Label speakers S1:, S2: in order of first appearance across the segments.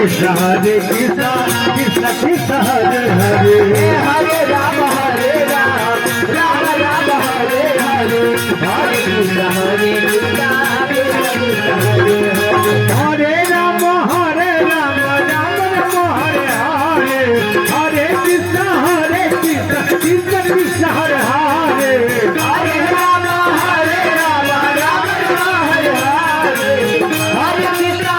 S1: Krishna Hare Krishna Krishna Krishna Hare Hare Ram Hare Ram Ram Hare Hare Hare Krishna Hare Krishna Krishna Krishna Hare Hare Hare Ram Hare Ram Ram Hare Hare Hare Krishna Hare Krishna Krishna Krishna Hare Hare Hare Ram Hare Ram Ram Hare Hare Hare Krishna Hare Krishna Hare Ram Hare Ram Ram Ram Hare Hare Hare Krishna Krishna Krishna Hare Hare Hare Ram Hare Ram Ram Ram Hare Hare Hare Krishna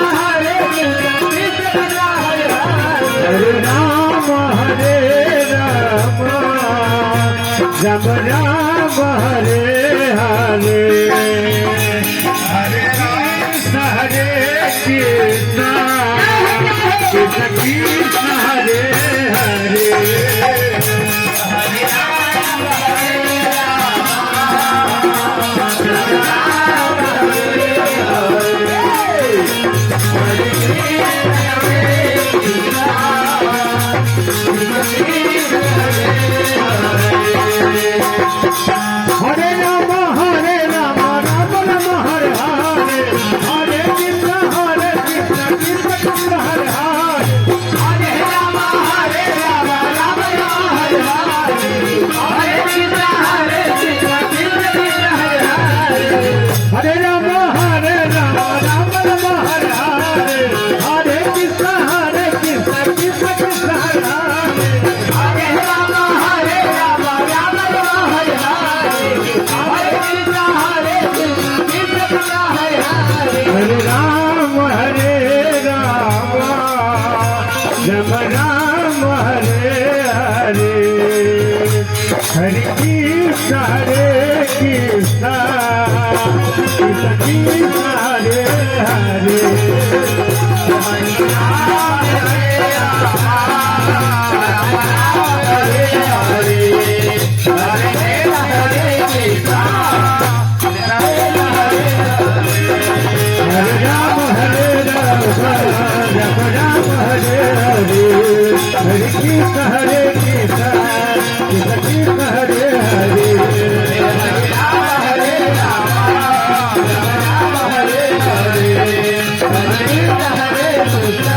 S1: Krishna Krishna Hare Hare Hare Ram Hare Ram Ram Ram Hare Hare Hare Krishna Krishna Krishna Hare Hare Hare Ram Hare Hare Krishna Hare Krishna Krishna Krishna Hare Hare Hare Ram Hare Ram Hare Hare Hare Krishna Hare Ram Hare Ram Ram Ram Hare Hare Hare Krishna Hare Krishna Krishna Krishna Hare Hare Hare Ram Hare Ram Ram Ram Hare Hare Hare Krishna Hare Krishna